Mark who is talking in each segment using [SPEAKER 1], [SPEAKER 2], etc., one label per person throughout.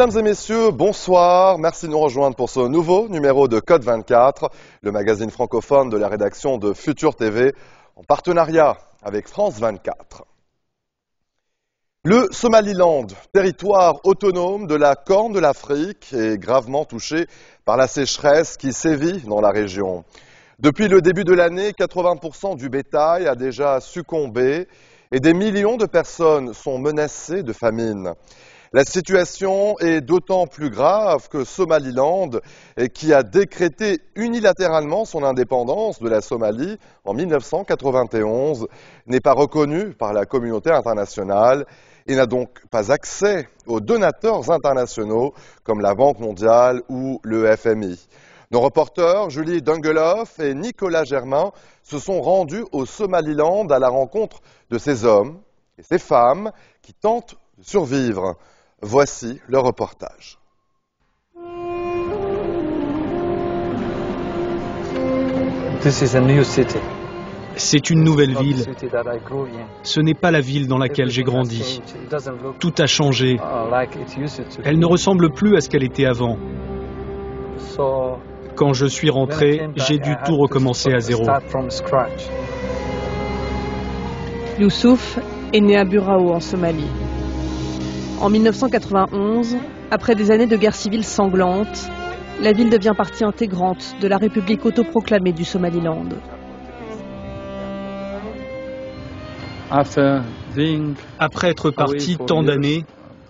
[SPEAKER 1] Mesdames et messieurs, bonsoir. Merci de nous rejoindre pour ce nouveau numéro de Code 24, le magazine francophone de la rédaction de Futur TV, en partenariat avec France 24. Le Somaliland, territoire autonome de la Corne de l'Afrique, est gravement touché par la sécheresse qui sévit dans la région. Depuis le début de l'année, 80% du bétail a déjà succombé et des millions de personnes sont menacées de famine. La situation est d'autant plus grave que Somaliland, qui a décrété unilatéralement son indépendance de la Somalie en 1991, n'est pas reconnu par la communauté internationale et n'a donc pas accès aux donateurs internationaux comme la Banque mondiale ou le FMI. Nos reporters Julie Dungeloff et Nicolas Germain se sont rendus au Somaliland à la rencontre de ces hommes et ces femmes qui tentent de survivre. Voici le reportage.
[SPEAKER 2] C'est une nouvelle ville. Ce n'est pas la ville dans laquelle j'ai grandi. Tout a changé. Elle ne ressemble plus à ce qu'elle était avant. Quand je suis rentré, j'ai dû tout recommencer à zéro.
[SPEAKER 3] Youssouf est né à Burao en Somalie. En 1991, après des années de guerre civile sanglante, la ville devient partie intégrante de la République autoproclamée du Somaliland.
[SPEAKER 2] Après être parti tant d'années,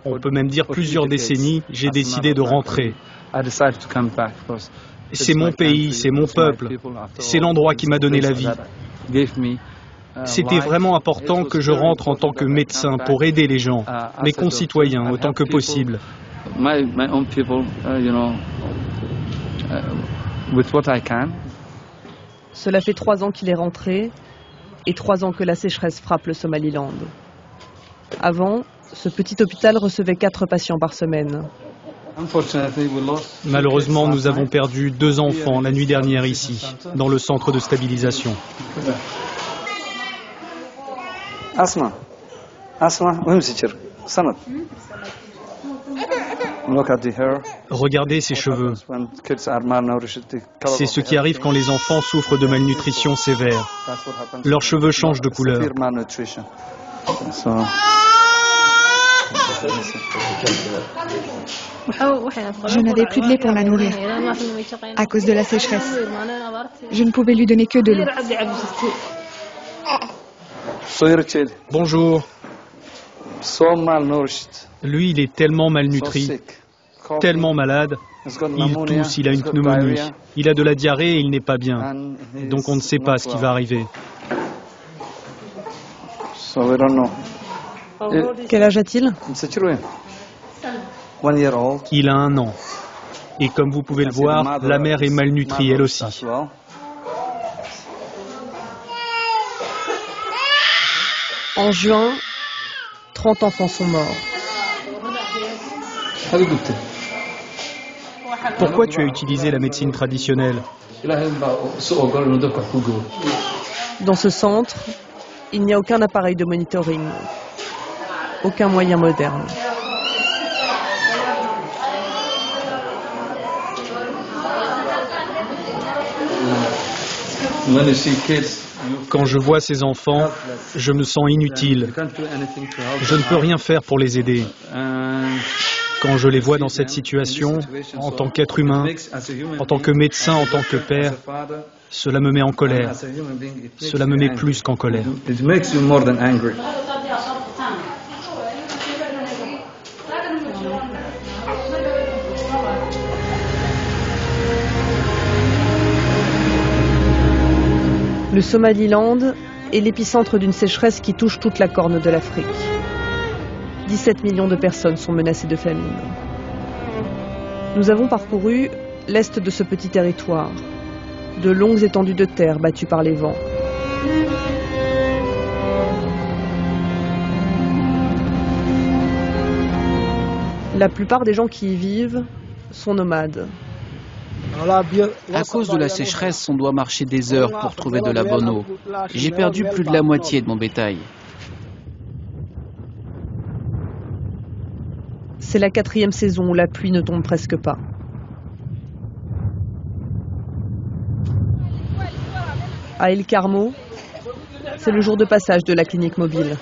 [SPEAKER 2] on peut même dire plusieurs décennies, j'ai décidé de rentrer. C'est mon pays, c'est mon peuple, c'est l'endroit qui m'a donné la vie. C'était vraiment important que je rentre en tant que médecin pour aider les gens, mes concitoyens, autant que possible.
[SPEAKER 3] Cela fait 3 ans qu'il est rentré et 3 ans que la sécheresse frappe le Somaliland. Avant, ce petit hôpital recevait 4 patients par semaine.
[SPEAKER 2] Malheureusement, nous avons perdu 2 enfants la nuit dernière ici, dans le centre de stabilisation. Regardez ses cheveux. C'est ce qui arrive quand les enfants souffrent de malnutrition sévère. Leurs cheveux changent de couleur.
[SPEAKER 4] Je n'avais plus de lait pour la nourrir, à cause de la sécheresse. Je ne pouvais lui donner que de l'eau.
[SPEAKER 2] Bonjour. Lui, il est tellement malnutri, tellement malade. Il tousse, il a une pneumonie. Il a de la diarrhée et il n'est pas bien. Donc on ne sait pas ce qui va arriver.
[SPEAKER 3] Quel âge a-t-il ?
[SPEAKER 2] Il a 1 an. Et comme vous pouvez le voir, la mère est malnutrie elle aussi.
[SPEAKER 3] En juin, 30 enfants sont morts.
[SPEAKER 2] Pourquoi tu as utilisé la médecine traditionnelle ?
[SPEAKER 3] Dans ce centre, il n'y a aucun appareil de monitoring, aucun moyen moderne.
[SPEAKER 2] Quand je vois ces enfants, je me sens inutile. Je ne peux rien faire pour les aider. Quand je les vois dans cette situation, en tant qu'être humain, en tant que médecin, en tant que père, cela me met en colère. Cela me met plus qu'en colère.
[SPEAKER 3] Le Somaliland est l'épicentre d'une sécheresse qui touche toute la Corne de l'Afrique. 17 millions de personnes sont menacées de famine. Nous avons parcouru l'est de ce petit territoire, de longues étendues de terre battues par les vents. La plupart des gens qui y vivent sont nomades.
[SPEAKER 5] À cause de la sécheresse, on doit marcher des heures pour trouver de la bonne eau. J'ai perdu plus de la moitié de mon bétail.
[SPEAKER 3] C'est la 4e saison où la pluie ne tombe presque pas. À El Carmo, c'est le jour de passage de la clinique mobile.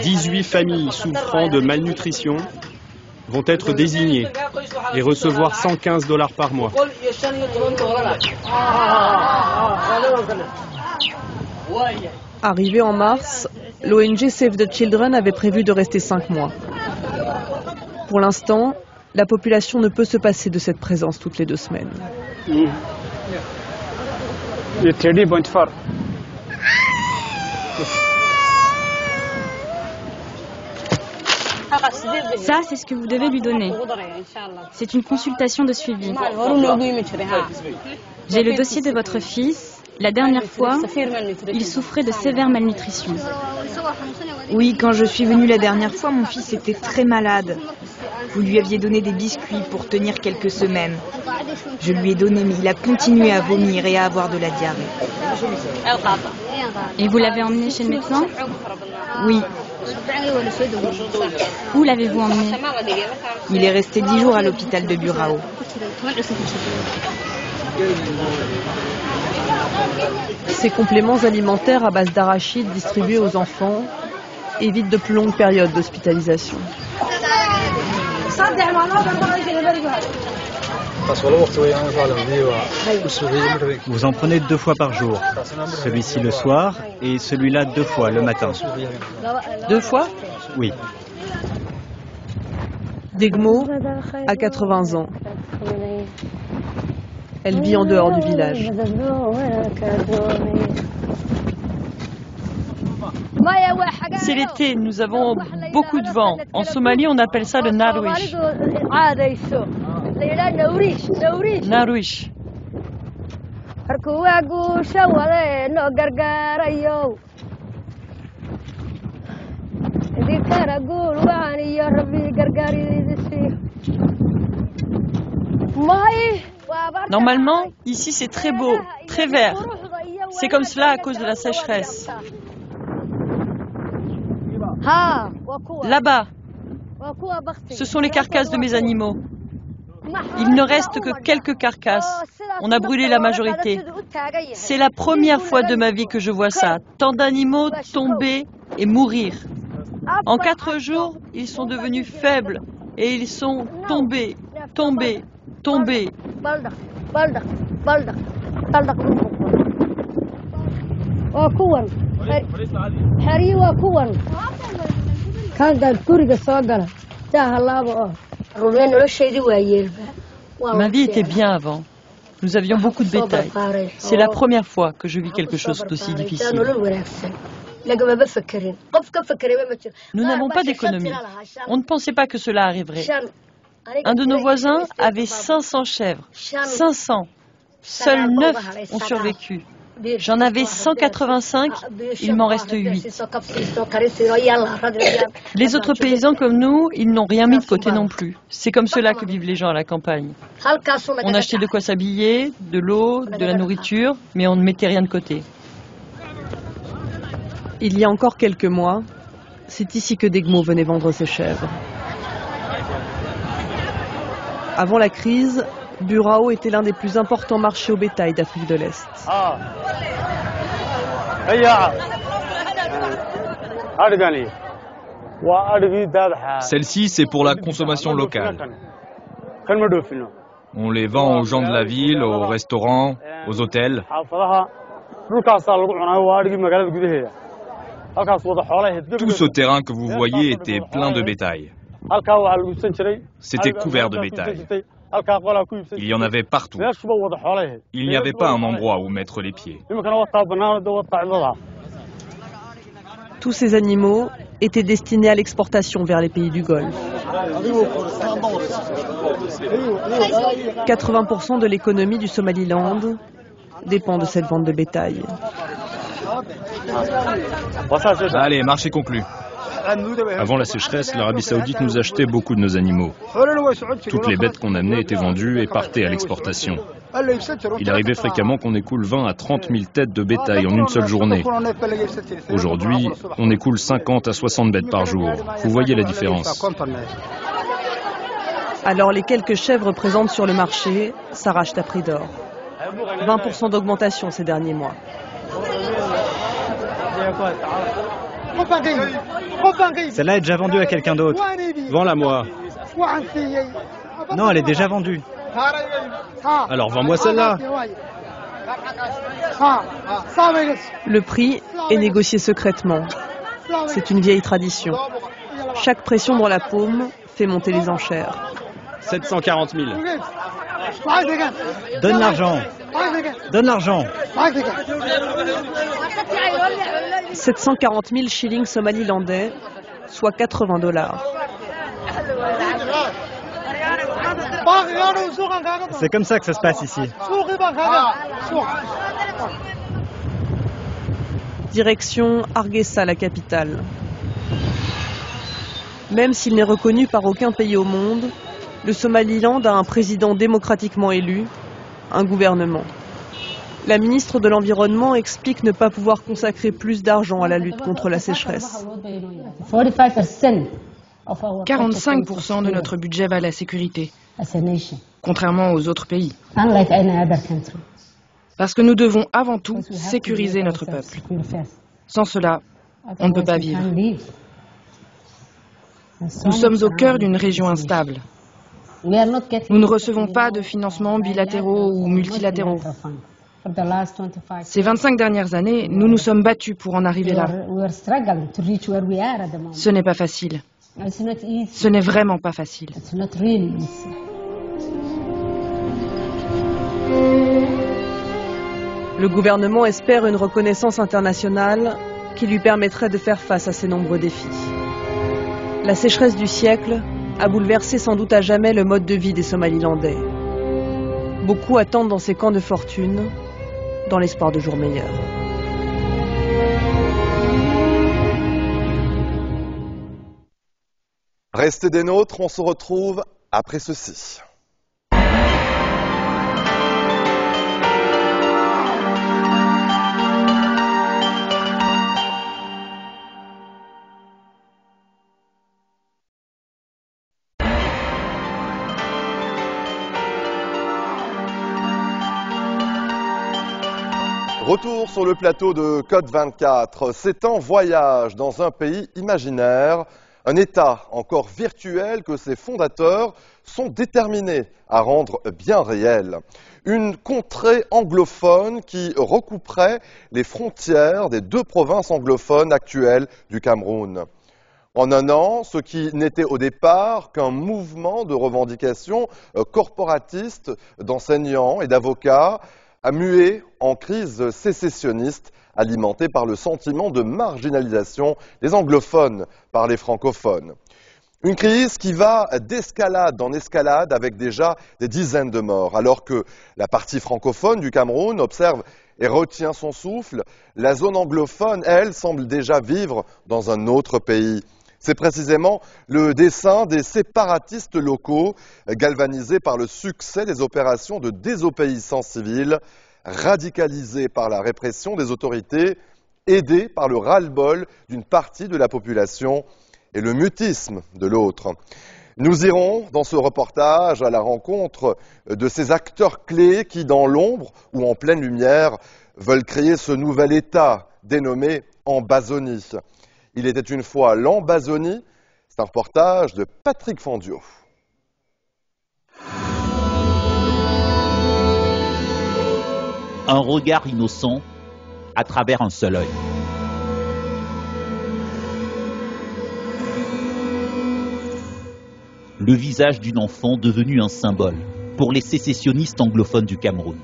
[SPEAKER 3] «
[SPEAKER 6] 18 familles souffrant de malnutrition vont être désignées et recevoir 115 $ par mois.
[SPEAKER 3] Arrivé en mars, l'ONG Save the Children avait prévu de rester 5 mois. Pour l'instant, la population ne peut se passer de cette présence toutes les 2 semaines.
[SPEAKER 7] Ça, c'est ce que vous devez lui donner. C'est une consultation de suivi. J'ai le dossier de votre fils. La dernière fois, il souffrait de sévère malnutrition.
[SPEAKER 4] Oui, quand je suis venue la dernière fois, mon fils était très malade. Vous lui aviez donné des biscuits pour tenir quelques semaines. Je lui ai donné, mais il a continué à vomir et à avoir de la diarrhée.
[SPEAKER 7] Et vous l'avez emmené chez le médecin?
[SPEAKER 4] Oui.
[SPEAKER 7] Où l'avez-vous emmené?
[SPEAKER 4] Il est resté 10 jours à l'hôpital de Burao.
[SPEAKER 3] Ces compléments alimentaires à base d'arachides distribués aux enfants évitent de plus longues périodes d'hospitalisation.
[SPEAKER 8] Vous en prenez 2 fois par jour. Celui-ci le soir et celui-là 2 fois le matin.
[SPEAKER 3] 2 fois?
[SPEAKER 8] Oui.
[SPEAKER 3] Degmo a 80 ans. Elle vit en dehors du village.
[SPEAKER 9] C'est l'été, nous avons beaucoup de vent. En Somalie, on appelle ça le narwish. Narwish. Normalement, ici c'est très beau, très vert. C'est comme cela à cause de la sécheresse. Là-bas, ce sont les carcasses de mes animaux. Il ne reste que quelques carcasses. On a brûlé la majorité. C'est la première fois de ma vie que je vois ça. Tant d'animaux tomber et mourir. En 4 jours, ils sont devenus faibles et ils sont tombés, tombés, tombés. Ma vie était bien avant. Nous avions beaucoup de bétail. C'est la première fois que je vis quelque chose d'aussi difficile. Nous n'avons pas d'économie. On ne pensait pas que cela arriverait. Un de nos voisins avait 500 chèvres. 500. Seuls 9 ont survécu. J'en avais 185, il m'en reste 8. Les autres paysans comme nous, ils n'ont rien mis de côté non plus. C'est comme cela que vivent les gens à la campagne. On achetait de quoi s'habiller, de l'eau, de la nourriture, mais on ne mettait rien de côté.
[SPEAKER 3] Il y a encore quelques mois, c'est ici que Degmo venait vendre ses chèvres. Avant la crise, Burao était l'un des plus importants marchés au bétail d'Afrique de l'Est.
[SPEAKER 10] Celle-ci, c'est pour la consommation locale. On les vend aux gens de la ville, aux restaurants, aux hôtels. Tout ce terrain que vous voyez était plein de bétail. C'était couvert de bétail. Il y en avait partout. Il n'y avait pas un endroit où mettre les pieds.
[SPEAKER 3] Tous ces animaux étaient destinés à l'exportation vers les pays du Golfe. 80% de l'économie du Somaliland dépend de cette vente de bétail.
[SPEAKER 10] Allez, marché conclu. Avant la sécheresse, l'Arabie Saoudite nous achetait beaucoup de nos animaux. Toutes les bêtes qu'on amenait étaient vendues et partaient à l'exportation. Il arrivait fréquemment qu'on écoule 20 à 30 000 têtes de bétail en une seule journée. Aujourd'hui, on écoule 50 à 60 bêtes par jour. Vous voyez la différence.
[SPEAKER 3] Alors les quelques chèvres présentes sur le marché s'arrachent à prix d'or. 20% d'augmentation ces derniers mois.
[SPEAKER 8] Celle-là est déjà vendue à quelqu'un d'autre.
[SPEAKER 6] Vends-la moi.
[SPEAKER 8] Non, elle est déjà vendue.
[SPEAKER 6] Alors vends-moi celle-là.
[SPEAKER 3] Le prix est négocié secrètement. C'est une vieille tradition. Chaque pression dans la paume fait monter les enchères.
[SPEAKER 6] 740 000.
[SPEAKER 8] Donne l'argent. Donne l'argent.
[SPEAKER 3] 740 000 shillings somalilandais, soit 80 $.
[SPEAKER 8] C'est comme ça que ça se passe ici.
[SPEAKER 3] Direction Hargeisa, la capitale. Même s'il n'est reconnu par aucun pays au monde, le Somaliland a un président démocratiquement élu, un gouvernement. La ministre de l'Environnement explique ne pas pouvoir consacrer plus d'argent à la lutte contre la sécheresse.
[SPEAKER 11] 45% de notre budget va à la sécurité, contrairement aux autres pays. Parce que nous devons avant tout sécuriser notre peuple. Sans cela, on ne peut pas vivre. Nous sommes au cœur d'une région instable. Nous ne recevons pas de financements bilatéraux ou multilatéraux. Ces 25 dernières années, nous nous sommes battus pour en arriver là. Ce n'est pas facile. Ce n'est vraiment pas facile.
[SPEAKER 3] Le gouvernement espère une reconnaissance internationale qui lui permettrait de faire face à ces nombreux défis. La sécheresse du siècle a bouleversé sans doute à jamais le mode de vie des Somalilandais. Beaucoup attendent dans ces camps de fortune, dans l'espoir de jours meilleurs.
[SPEAKER 1] Restez des nôtres, on se retrouve après ceci. Retour sur le plateau de Code 24. C'est un voyage dans un pays imaginaire, un État encore virtuel que ses fondateurs sont déterminés à rendre bien réel. Une contrée anglophone qui recouperait les frontières des deux provinces anglophones actuelles du Cameroun. En un an, ce qui n'était au départ qu'un mouvement de revendication corporatiste d'enseignants et d'avocats a mué en crise sécessionniste alimentée par le sentiment de marginalisation des anglophones par les francophones. Une crise qui va d'escalade en escalade avec déjà des dizaines de morts. Alors que la partie francophone du Cameroun observe et retient son souffle, la zone anglophone, elle, semble déjà vivre dans un autre pays. C'est précisément le dessein des séparatistes locaux, galvanisés par le succès des opérations de désobéissance civile, radicalisés par la répression des autorités, aidés par le ras-le-bol d'une partie de la population et le mutisme de l'autre. Nous irons dans ce reportage à la rencontre de ces acteurs clés qui, dans l'ombre ou en pleine lumière, veulent créer ce nouvel État dénommé Ambazonie. Il était une fois l'Ambazonie, c'est un reportage de Patrick Fandiot.
[SPEAKER 12] Un regard innocent à travers un seul œil. Le visage d'une enfant devenue un symbole pour les sécessionnistes anglophones du Cameroun.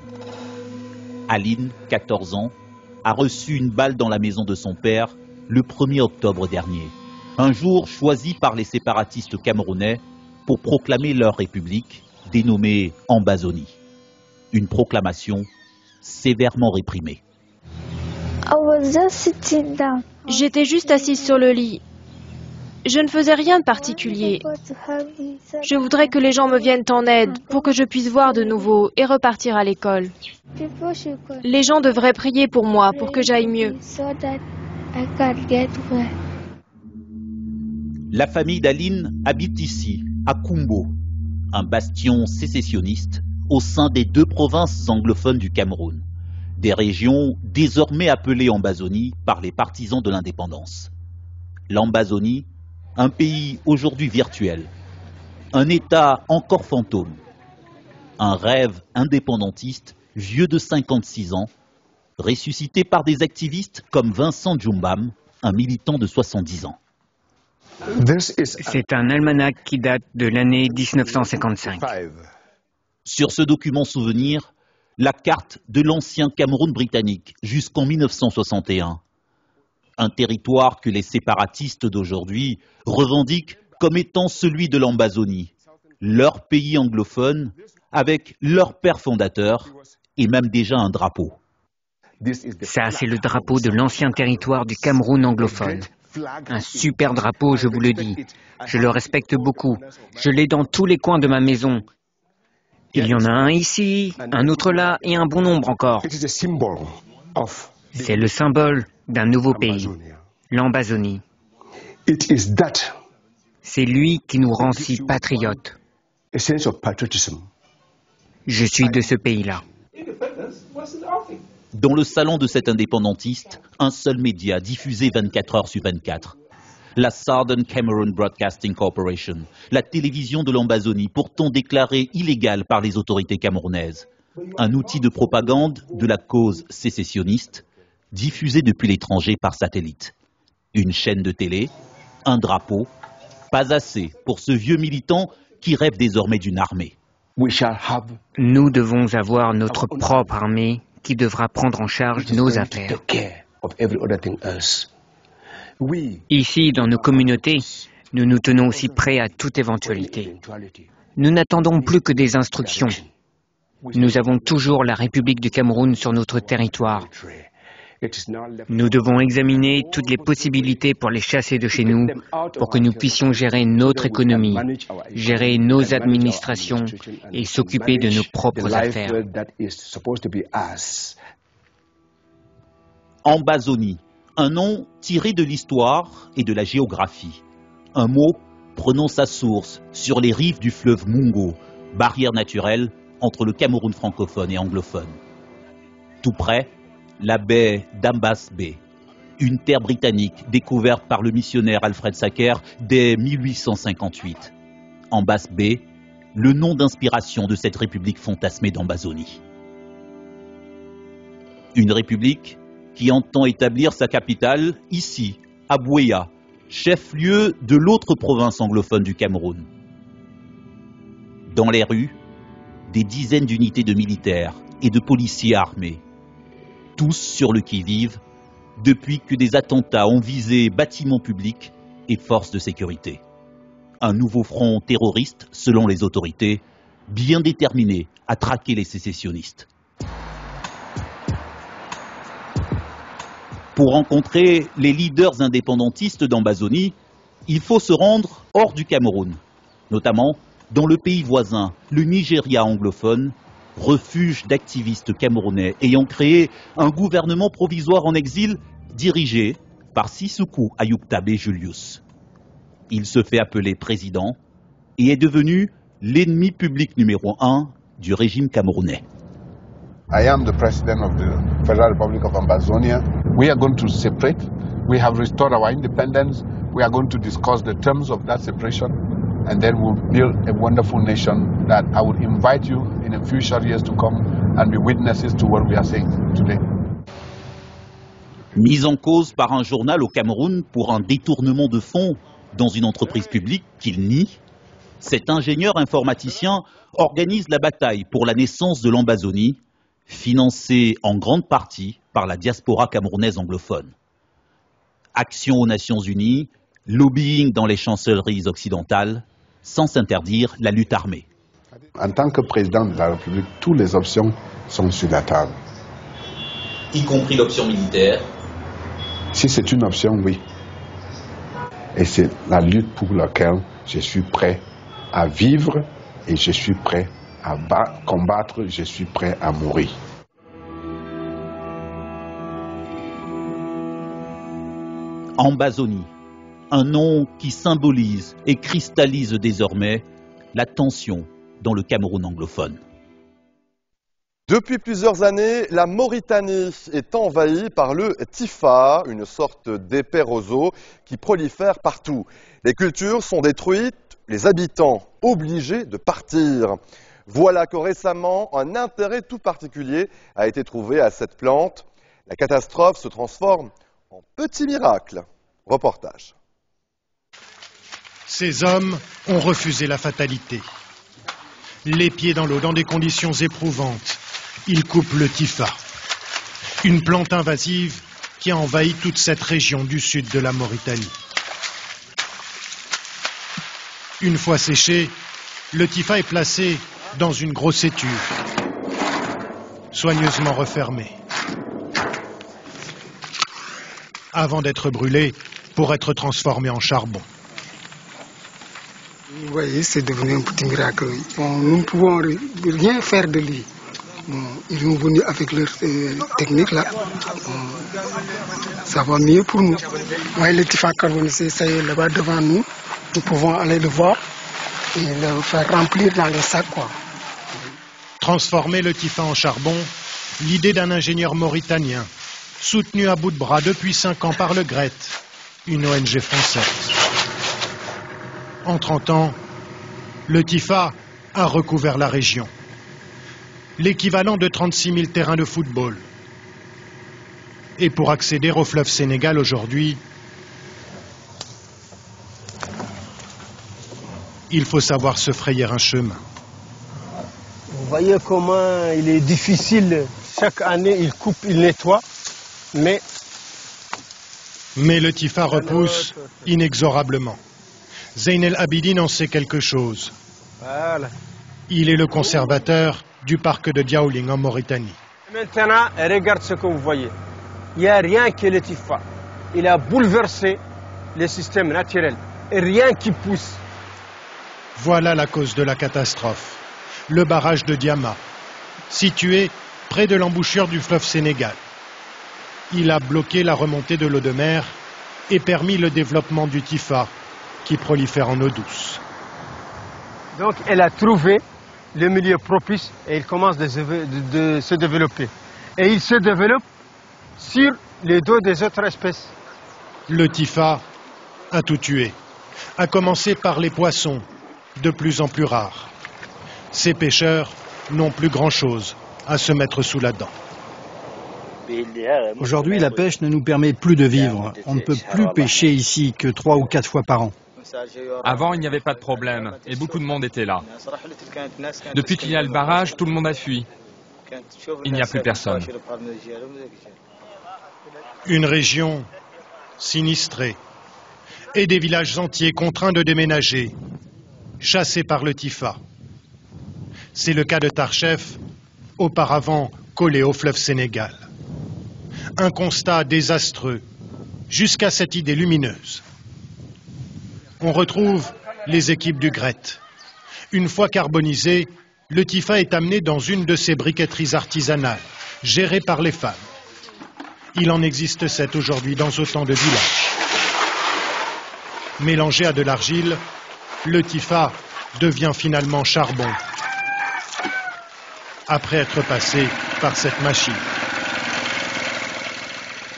[SPEAKER 12] Aline, 14 ans, a reçu une balle dans la maison de son père le 1er octobre dernier, un jour choisi par les séparatistes camerounais pour proclamer leur république, dénommée Ambazonie. Une proclamation sévèrement réprimée.
[SPEAKER 13] J'étais juste assise sur le lit. Je ne faisais rien de particulier. Je voudrais que les gens me viennent en aide pour que je puisse voir de nouveau et repartir à l'école. Les gens devraient prier pour moi pour que j'aille mieux.
[SPEAKER 12] La famille d'Aline habite ici, à Kumbo, un bastion sécessionniste au sein des 2 provinces anglophones du Cameroun, des régions désormais appelées Ambazonie par les partisans de l'indépendance. L'Ambazonie, un pays aujourd'hui virtuel, un État encore fantôme, un rêve indépendantiste vieux de 56 ans, ressuscité par des activistes comme Vincent Djumbam, un militant de 70 ans.
[SPEAKER 14] C'est un almanach qui date de l'année 1955.
[SPEAKER 12] Sur ce document souvenir, la carte de l'ancien Cameroun britannique jusqu'en 1961. Un territoire que les séparatistes d'aujourd'hui revendiquent comme étant celui de l'Ambazonie, leur pays anglophone, avec leur père fondateur et même déjà un drapeau.
[SPEAKER 14] Ça, c'est le drapeau de l'ancien territoire du Cameroun anglophone. Un super drapeau, je vous le dis. Je le respecte beaucoup. Je l'ai dans tous les coins de ma maison. Il y en a un ici, un autre là et un bon nombre encore. C'est le symbole d'un nouveau pays, l'Ambazonie. C'est lui qui nous rend si patriotes. Je suis de ce pays-là.
[SPEAKER 12] Dans le salon de cet indépendantiste, un seul média diffusé 24 heures sur 24. La Southern Cameroon Broadcasting Corporation, la télévision de l'Ambazonie, pourtant déclarée illégale par les autorités camerounaises. Un outil de propagande de la cause sécessionniste, diffusé depuis l'étranger par satellite. Une chaîne de télé, un drapeau, pas assez pour ce vieux militant qui rêve désormais d'une armée.
[SPEAKER 14] Nous devons avoir notre propre armée qui devra prendre en charge nos affaires. Ici, dans nos communautés, nous nous tenons aussi prêts à toute éventualité. Nous n'attendons plus que des instructions. Nous avons toujours la République du Cameroun sur notre territoire. Nous devons examiner toutes les possibilités pour les chasser de chez nous, pour que nous puissions gérer notre économie, gérer nos administrations et s'occuper de nos propres affaires.
[SPEAKER 12] Ambazonie, un nom tiré de l'histoire et de la géographie. Un mot prenant sa source sur les rives du fleuve Mungo, barrière naturelle entre le Cameroun francophone et anglophone. Tout près, la baie d'Ambas Bay, une terre britannique découverte par le missionnaire Alfred Sacker dès 1858. Ambas Bay, le nom d'inspiration de cette république fantasmée d'Ambazonie. Une république qui entend établir sa capitale ici, à Buea, chef-lieu de l'autre province anglophone du Cameroun. Dans les rues, des dizaines d'unités de militaires et de policiers armés, tous sur le qui-vive, depuis que des attentats ont visé bâtiments publics et forces de sécurité. Un nouveau front terroriste, selon les autorités, bien déterminé à traquer les sécessionnistes. Pour rencontrer les leaders indépendantistes d'Ambazonie, il faut se rendre hors du Cameroun, notamment dans le pays voisin, le Nigeria anglophone, refuge d'activistes camerounais ayant créé un gouvernement provisoire en exil dirigé par Sissoko Ayuktabe Julius. Il se fait appeler président et est devenu l'ennemi public numéro 1 du régime camerounais.
[SPEAKER 15] I am the president of the Federal Republic of Ambazonia. We are going to separate. We have restored our independence. We are going to discuss the terms of that separation. And then we'll build a wonderful nation that I would invite you in the future years to come and be witnesses to what we are saying today.
[SPEAKER 12] Mise en cause par un journal au Cameroun pour un détournement de fonds dans une entreprise publique qu'il nie, cet ingénieur informaticien organise la bataille pour la naissance de l'Ambazonie, financée en grande partie par la diaspora camerounaise anglophone. Action aux Nations Unies, lobbying dans les chancelleries occidentales, sans s'interdire la lutte armée.
[SPEAKER 15] En tant que président de la République, toutes les options sont sur la table.
[SPEAKER 12] Y compris l'option militaire?
[SPEAKER 15] Si c'est une option, oui. Et c'est la lutte pour laquelle je suis prêt à vivre et je suis prêt à combattre, je suis prêt à mourir.
[SPEAKER 12] Ambazonie, un nom qui symbolise et cristallise désormais la tension dans le Cameroun anglophone.
[SPEAKER 1] Depuis plusieurs années, la Mauritanie est envahie par le Tifa, une sorte d'épais roseau qui prolifère partout. Les cultures sont détruites, les habitants obligés de partir. Voilà que récemment, un intérêt tout particulier a été trouvé à cette plante. La catastrophe se transforme en petit miracle. Reportage.
[SPEAKER 16] Ces hommes ont refusé la fatalité. Les pieds dans l'eau, dans des conditions éprouvantes. Ils coupent le Tifa, une plante invasive qui a envahi toute cette région du sud de la Mauritanie. Une fois séché, le Tifa est placé dans une grosse étuve, soigneusement refermée, avant d'être brûlé pour être transformé en charbon.
[SPEAKER 17] Vous voyez, c'est devenu un petit miracle. Bon, nous ne pouvons rien faire de lui. Bon, ils sont venus avec leur technique là. Bon, ça va mieux pour nous. Ouais, le Tifa carbonisé, ça y est là-bas devant nous. Nous pouvons aller le voir et le faire remplir dans les sacs, quoi.
[SPEAKER 16] Transformer le Tifa en charbon, l'idée d'un ingénieur mauritanien, soutenu à bout de bras depuis 5 ans par le GRET, une ONG française. En 30 ans, le Tifa a recouvert la région. L'équivalent de 36 000 terrains de football. Et pour accéder au fleuve Sénégal aujourd'hui, il faut savoir se frayer un chemin.
[SPEAKER 18] Vous voyez comment il est difficile. Chaque année, il coupe, il nettoie, mais
[SPEAKER 16] le Tifa repousse inexorablement. Zeyn El Abidine en sait quelque chose.
[SPEAKER 18] Voilà.
[SPEAKER 16] Il est le conservateur du parc de Diaoling en Mauritanie.
[SPEAKER 18] Maintenant, regarde ce que vous voyez. Il n'y a rien que le Tifa. Il a bouleversé le système naturel. Et rien qui pousse.
[SPEAKER 16] Voilà la cause de la catastrophe. Le barrage de Diama, situé près de l'embouchure du fleuve Sénégal. Il a bloqué la remontée de l'eau de mer et permis le développement du Tifa, qui prolifère en eau douce.
[SPEAKER 18] Donc elle a trouvé le milieu propice et il commence de se développer. Et il se développe sur les dos des autres espèces.
[SPEAKER 16] Le Tifa a tout tué, à commencer par les poissons, de plus en plus rares. Ces pêcheurs n'ont plus grand-chose à se mettre sous la dent.
[SPEAKER 19] Aujourd'hui, la pêche ne nous permet plus de vivre. On ne peut plus pêcher ici que 3 ou 4 fois par an.
[SPEAKER 20] Avant, il n'y avait pas de problème et beaucoup de monde était là. Depuis qu'il y a le barrage, tout le monde a fui. Il n'y a plus personne.
[SPEAKER 16] Une région sinistrée et des villages entiers contraints de déménager, chassés par le Tifa. C'est le cas de Tarchef, auparavant collé au fleuve Sénégal. Un constat désastreux, jusqu'à cette idée lumineuse. On retrouve les équipes du GRET. Une fois carbonisé, le Tifa est amené dans une de ces briqueteries artisanales, gérées par les femmes. Il en existe 7 aujourd'hui dans autant de villages. Mélangé à de l'argile, le Tifa devient finalement charbon, après être passé par cette machine.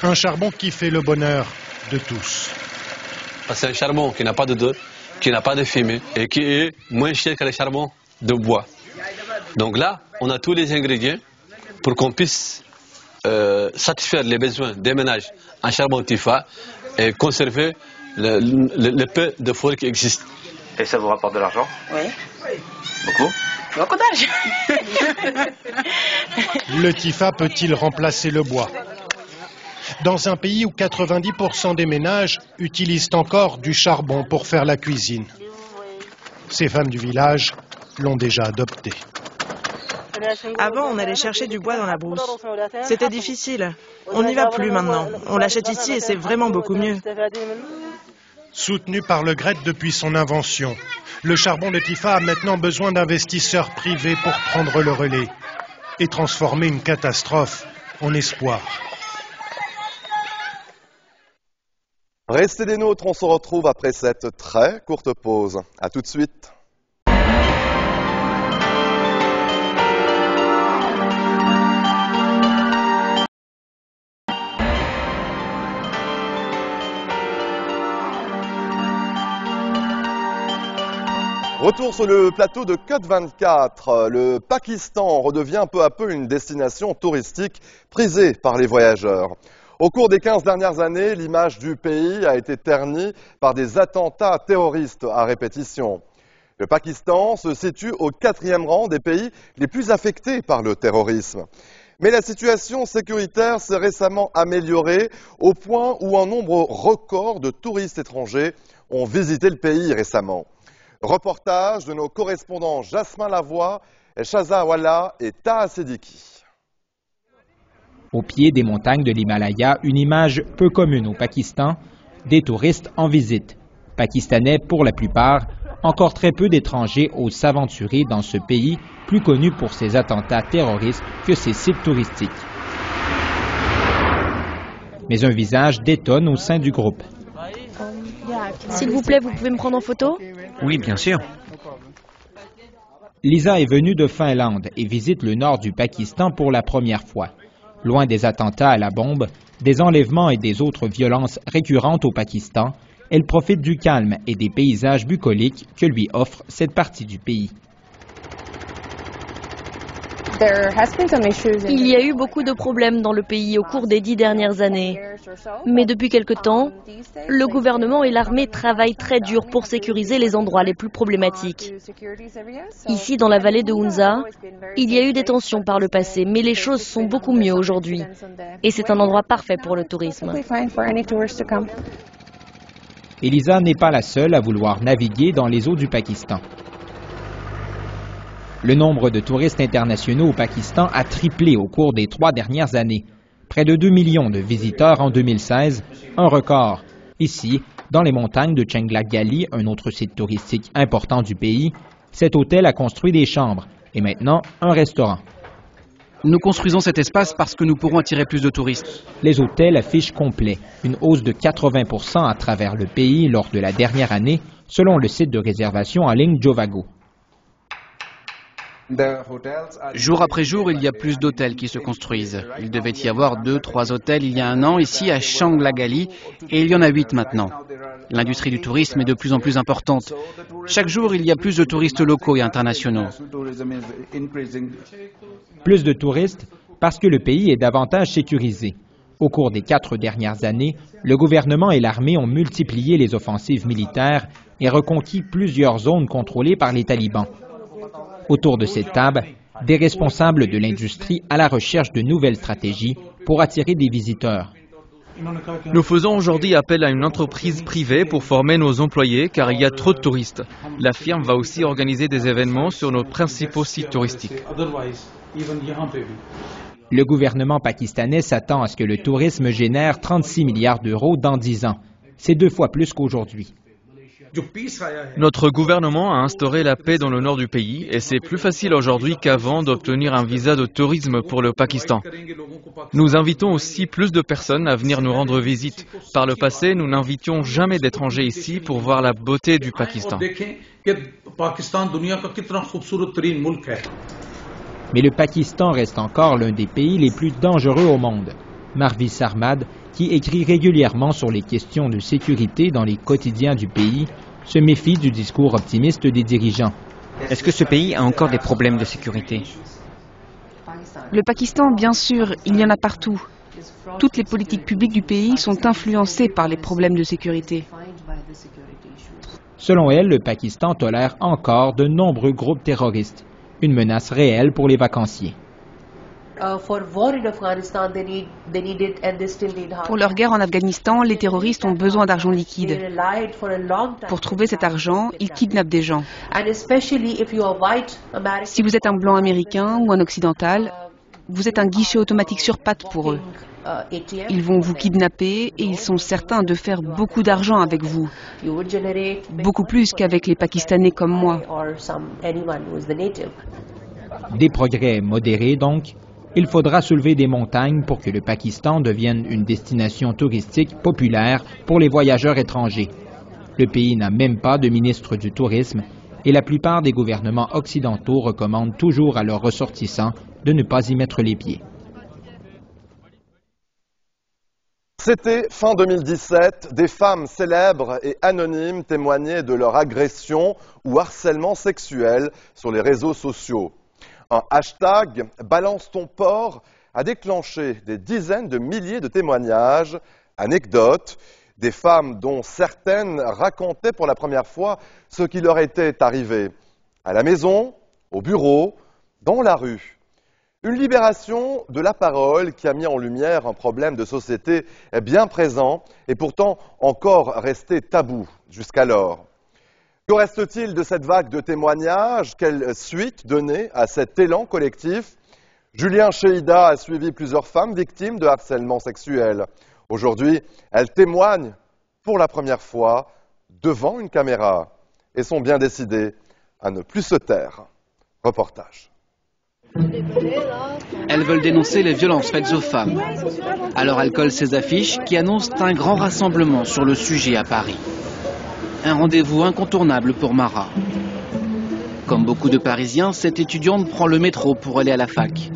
[SPEAKER 16] Un charbon qui fait le bonheur de tous.
[SPEAKER 21] C'est un charbon qui n'a pas d'odeur, qui n'a pas de fumée et qui est moins cher que le charbon de bois. Donc là, on a tous les ingrédients pour qu'on puisse satisfaire les besoins des ménages en charbon Tifa et conserver le peu de forêt qui existe.
[SPEAKER 22] Et ça vous rapporte de l'argent?
[SPEAKER 23] Oui.
[SPEAKER 22] Beaucoup?
[SPEAKER 23] Beaucoup d'argent.
[SPEAKER 16] Le Tifa peut-il remplacer le bois? Dans un pays où 90% des ménages utilisent encore du charbon pour faire la cuisine. Ces femmes du village l'ont déjà adopté.
[SPEAKER 11] Avant, on allait chercher du bois dans la brousse. C'était difficile. On n'y va plus maintenant. On l'achète ici et c'est vraiment beaucoup mieux.
[SPEAKER 16] Soutenu par le GRET depuis son invention, le charbon de Tifa a maintenant besoin d'investisseurs privés pour prendre le relais et transformer une catastrophe en espoir.
[SPEAKER 1] Restez des nôtres, on se retrouve après cette très courte pause. À tout de suite. Retour sur le plateau de Code 24. Le Pakistan redevient peu à peu une destination touristique prisée par les voyageurs. Au cours des 15 dernières années, l'image du pays a été ternie par des attentats terroristes à répétition. Le Pakistan se situe au 4e rang des pays les plus affectés par le terrorisme. Mais la situation sécuritaire s'est récemment améliorée au point où un nombre record de touristes étrangers ont visité le pays récemment. Reportage de nos correspondants Jasmin Lavoie, Shaza Walla et Taha Sediki.
[SPEAKER 2] Au pied des montagnes de l'Himalaya, une image peu commune au Pakistan, des touristes en visite. Pakistanais pour la plupart, encore très peu d'étrangers osent s'aventurer dans ce pays, plus connu pour ses attentats terroristes que ses sites touristiques. Mais un visage détonne au sein du groupe.
[SPEAKER 5] S'il vous plaît, vous pouvez me prendre en photo?
[SPEAKER 14] Oui, bien sûr.
[SPEAKER 2] Lisa est venue de Finlande et visite le nord du Pakistan pour la première fois. Loin des attentats à la bombe, des enlèvements et des autres violences récurrentes au Pakistan, elle profite du calme et des paysages bucoliques que lui offre cette partie du pays.
[SPEAKER 5] Il y a eu beaucoup de problèmes dans le pays au cours des 10 dernières années. Mais depuis quelque temps, le gouvernement et l'armée travaillent très dur pour sécuriser les endroits les plus problématiques. Ici, dans la vallée de Hunza, il y a eu des tensions par le passé, mais les choses sont beaucoup mieux aujourd'hui. Et c'est un endroit parfait pour le tourisme.
[SPEAKER 2] Elisa n'est pas la seule à vouloir naviguer dans les eaux du Pakistan. Le nombre de touristes internationaux au Pakistan a triplé au cours des 3 dernières années. Près de 2 millions de visiteurs en 2016, un record. Ici, dans les montagnes de Chenglak-Gali, un autre site touristique important du pays, cet hôtel a construit des chambres et maintenant un restaurant.
[SPEAKER 7] Nous construisons cet espace parce que nous pourrons attirer plus de touristes.
[SPEAKER 2] Les hôtels affichent complet, une hausse de 80% à travers le pays lors de la dernière année, selon le site de réservation en ligne Jovago.
[SPEAKER 7] Jour après jour, il y a plus d'hôtels qui se construisent. Il devait y avoir 2-3 hôtels il y a un an ici à Chenglak-Gali et il y en a 8 maintenant. L'industrie du tourisme est de plus en plus importante. Chaque jour, il y a plus de touristes locaux et internationaux.
[SPEAKER 2] Plus de touristes parce que le pays est davantage sécurisé. Au cours des 4 dernières années, le gouvernement et l'armée ont multiplié les offensives militaires et reconquis plusieurs zones contrôlées par les talibans. Autour de cette table, des responsables de l'industrie à la recherche de nouvelles stratégies pour attirer des visiteurs.
[SPEAKER 24] Nous faisons aujourd'hui appel à une entreprise privée pour former nos employés car il y a trop de touristes. La firme va aussi organiser des événements sur nos principaux sites touristiques.
[SPEAKER 2] Le gouvernement pakistanais s'attend à ce que le tourisme génère 36 milliards d'euros dans 10 ans. C'est 2 fois plus qu'aujourd'hui.
[SPEAKER 24] Notre gouvernement a instauré la paix dans le nord du pays et c'est plus facile aujourd'hui qu'avant d'obtenir un visa de tourisme pour le Pakistan. Nous invitons aussi plus de personnes à venir nous rendre visite. Par le passé, nous n'invitions jamais d'étrangers ici pour voir la beauté du Pakistan.
[SPEAKER 2] Mais le Pakistan reste encore l'un des pays les plus dangereux au monde. Marvi Sarmad, qui écrit régulièrement sur les questions de sécurité dans les quotidiens du pays, se méfie du discours optimiste des dirigeants.
[SPEAKER 14] Est-ce que ce pays a encore des problèmes de sécurité?
[SPEAKER 11] Le Pakistan, bien sûr, il y en a partout. Toutes les politiques publiques du pays sont influencées par les problèmes de sécurité.
[SPEAKER 2] Selon elle, le Pakistan tolère encore de nombreux groupes terroristes, une menace réelle pour les vacanciers.
[SPEAKER 11] Pour leur guerre en Afghanistan, les terroristes ont besoin d'argent liquide. Pour trouver cet argent, ils kidnappent des gens. Si vous êtes un blanc américain ou un occidental, vous êtes un guichet automatique sur pattes pour eux.
[SPEAKER 4] Ils vont vous kidnapper et ils sont certains de faire beaucoup d'argent avec vous. Beaucoup plus qu'avec les Pakistanais comme moi.
[SPEAKER 2] Des progrès modérés donc. Il faudra soulever des montagnes pour que le Pakistan devienne une destination touristique populaire pour les voyageurs étrangers. Le pays n'a même pas de ministre du tourisme et la plupart des gouvernements occidentaux recommandent toujours à leurs ressortissants de ne pas y mettre les pieds.
[SPEAKER 1] C'était fin 2017, des femmes célèbres et anonymes témoignaient de leur agression ou harcèlement sexuel sur les réseaux sociaux. Un hashtag « Balance ton porc » a déclenché des dizaines de milliers de témoignages, anecdotes, des femmes dont certaines racontaient pour la première fois ce qui leur était arrivé, à la maison, au bureau, dans la rue. Une libération de la parole qui a mis en lumière un problème de société bien présent et pourtant encore resté tabou jusqu'alors. Que reste-t-il de cette vague de témoignages? Quelle suite donner à cet élan collectif? Julien Cheida a suivi plusieurs femmes victimes de harcèlement sexuel. Aujourd'hui, elles témoignent pour la première fois devant une caméra et sont bien décidées à ne plus se taire. Reportage.
[SPEAKER 7] Elles veulent dénoncer les violences faites aux femmes. Alors elles collent ces affiches qui annoncent un grand rassemblement sur le sujet à Paris. Un rendez-vous incontournable pour Mara. Comme beaucoup de Parisiens, cette étudiante prend le métro pour aller à la fac.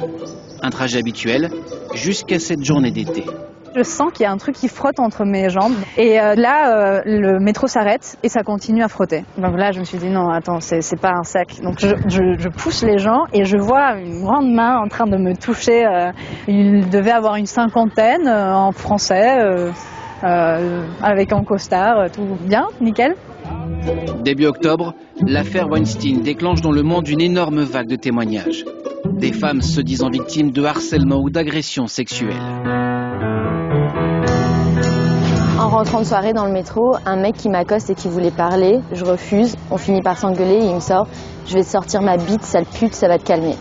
[SPEAKER 7] Un trajet habituel jusqu'à cette journée d'été.
[SPEAKER 6] Je sens qu'il y a un truc qui frotte entre mes jambes. Et là, le métro s'arrête et ça continue à frotter. Donc là, je me suis dit non, attends, c'est pas un sac. Donc je pousse les gens et je vois une grande main en train de me toucher. Il devait avoir une cinquantaine en français, avec un costard, tout bien, nickel.
[SPEAKER 7] Début octobre, l'affaire Weinstein déclenche dans le monde une énorme vague de témoignages. Des femmes se disant victimes de harcèlement ou d'agressions sexuelles.
[SPEAKER 9] En rentrant de soirée dans le métro, un mec qui m'accoste et qui voulait parler, je refuse, on finit par s'engueuler et il me sort « Je vais te sortir ma bite, sale pute, ça va te calmer ».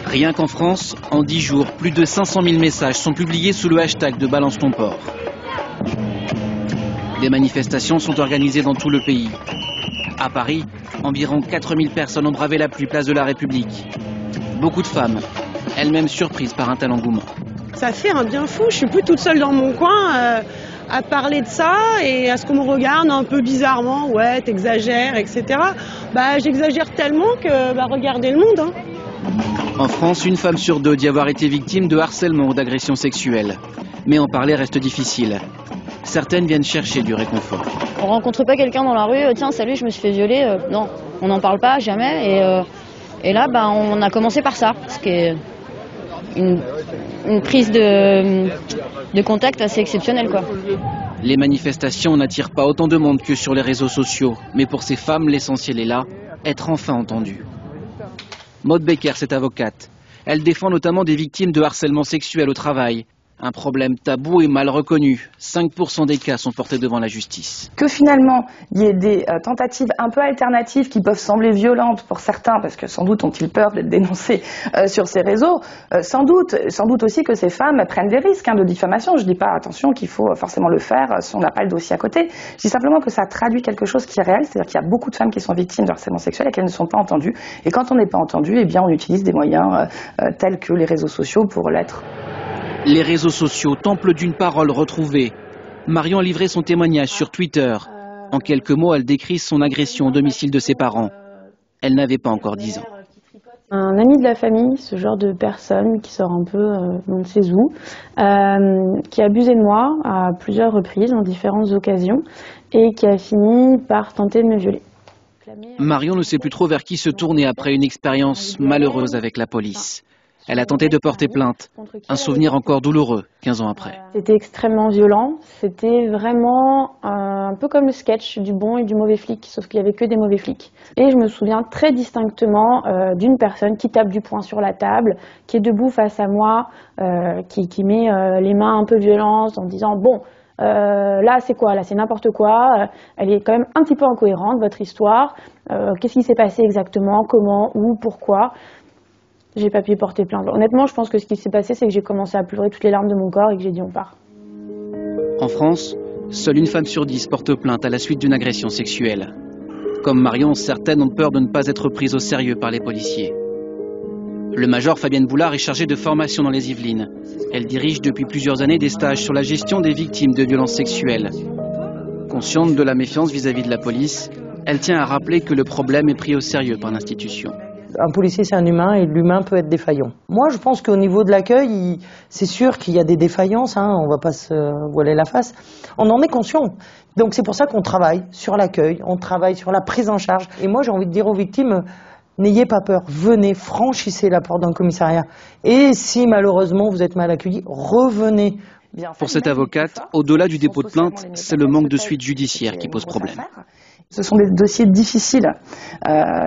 [SPEAKER 7] Rien qu'en France, en 10 jours, plus de 500 000 messages sont publiés sous le hashtag de Balance ton porc. Des manifestations sont organisées dans tout le pays. À Paris, environ 4000 personnes ont bravé la pluie place de la République. Beaucoup de femmes, elles-mêmes surprises par un tel engouement.
[SPEAKER 10] Ça fait un bien fou, je suis plus toute seule dans mon coin à parler de ça et à ce qu'on me regarde un peu bizarrement, ouais t'exagères, etc. J'exagère tellement que regardez le monde. Hein.
[SPEAKER 7] En France, une femme sur deux dit avoir été victime de harcèlement ou d'agression sexuelle. Mais en parler reste difficile. Certaines viennent chercher du réconfort.
[SPEAKER 9] On rencontre pas quelqu'un dans la rue, tiens salut je me suis fait violer, non, on n'en parle pas jamais et là on a commencé par ça, ce qui est une prise de contact assez exceptionnelle quoi.
[SPEAKER 7] Les manifestations n'attirent pas autant de monde que sur les réseaux sociaux, mais pour ces femmes l'essentiel est là, être enfin entendues. Maud Becker, cette avocate. Elle défend notamment des victimes de harcèlement sexuel au travail. Un problème tabou et mal reconnu. 5% des cas sont portés devant la justice.
[SPEAKER 25] Que finalement, il y ait des tentatives un peu alternatives qui peuvent sembler violentes pour certains, parce que sans doute ont-ils peur d'être dénoncés sur ces réseaux. Sans doute aussi que ces femmes prennent des risques de diffamation. Je ne dis pas, attention, qu'il faut forcément le faire si on n'a pas le dossier à côté. Je dis simplement que ça traduit quelque chose qui est réel, c'est-à-dire qu'il y a beaucoup de femmes qui sont victimes de harcèlement sexuel et qu'elles ne sont pas entendues. Et quand on n'est pas entendu, eh bien on utilise des moyens tels que les réseaux sociaux pour l'être.
[SPEAKER 7] Les réseaux sociaux, temple d'une parole retrouvée. Marion a livré son témoignage sur Twitter. En quelques mots, elle décrit son agression au domicile de ses parents. Elle n'avait pas encore 10 ans.
[SPEAKER 9] Un ami de la famille, ce genre de personne qui sort un peu, on ne sait où, qui a abusé de moi à plusieurs reprises, en différentes occasions, et qui a fini par tenter de me violer.
[SPEAKER 7] Marion ne sait plus trop vers qui se tourner après une expérience malheureuse avec la police. Elle a tenté de porter plainte. Un souvenir encore douloureux, 15 ans après.
[SPEAKER 9] C'était extrêmement violent. C'était vraiment un peu comme le sketch du bon et du mauvais flic, sauf qu'il n'y avait que des mauvais flics. Et je me souviens très distinctement d'une personne qui tape du poing sur la table, qui est debout face à moi, qui met les mains un peu violentes en disant « Bon, là c'est quoi? Là c'est n'importe quoi. Elle est quand même un petit peu incohérente, votre histoire. Qu'est-ce qui s'est passé exactement? Comment? Où? Pourquoi ?» J'ai pas pu porter plainte. Honnêtement, je pense que ce qui s'est passé, c'est que j'ai commencé à pleurer toutes les larmes de mon corps et que j'ai dit on part.
[SPEAKER 7] En France, seule une femme sur 10 porte plainte à la suite d'une agression sexuelle. Comme Marion, certaines ont peur de ne pas être prises au sérieux par les policiers. Le major Fabienne Boulard est chargée de formation dans les Yvelines. Elle dirige depuis plusieurs années des stages sur la gestion des victimes de violences sexuelles. Consciente de la méfiance vis-à-vis de la police, elle tient à rappeler que le problème est pris au sérieux par l'institution.
[SPEAKER 3] Un policier, c'est un humain et l'humain peut être défaillant. Moi, je pense qu'au niveau de l'accueil, c'est sûr qu'il y a des défaillances, on ne va pas se voiler la face. On en est conscient. Donc c'est pour ça qu'on travaille sur l'accueil, on travaille sur la prise en charge. Et moi, j'ai envie de dire aux victimes, n'ayez pas peur, venez, franchissez la porte d'un commissariat. Et si malheureusement vous êtes mal accueilli, revenez.
[SPEAKER 7] Pour cette avocate, au-delà du dépôt de plainte, c'est le manque de suite judiciaire qui pose problème.
[SPEAKER 25] Ce sont des dossiers difficiles.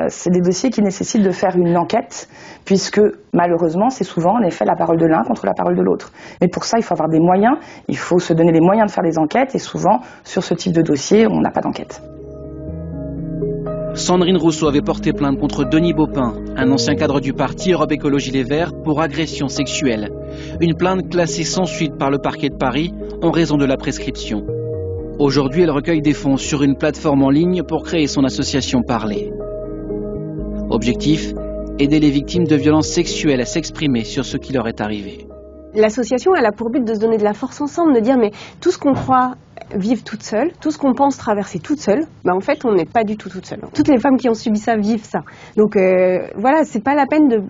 [SPEAKER 25] C'est des dossiers qui nécessitent de faire une enquête, puisque malheureusement, c'est souvent en effet la parole de l'un contre la parole de l'autre. Mais pour ça, il faut avoir des moyens, il faut se donner les moyens de faire des enquêtes, et souvent, sur ce type de dossier, on n'a pas d'enquête.
[SPEAKER 7] Sandrine Rousseau avait porté plainte contre Denis Baupin, un ancien cadre du parti Europe Écologie Les Verts, pour agression sexuelle. Une plainte classée sans suite par le parquet de Paris en raison de la prescription. Aujourd'hui, elle recueille des fonds sur une plateforme en ligne pour créer son association Parler. Objectif, aider les victimes de violences sexuelles à s'exprimer sur ce qui leur est arrivé.
[SPEAKER 8] L'association, elle a pour but de se donner de la force ensemble, de dire mais tout ce qu'on croit vivre toute seule, tout ce qu'on pense traverser toute seule, en fait on n'est pas du tout toute seule. Toutes les femmes qui ont subi ça vivent ça. Donc voilà, c'est pas la peine de...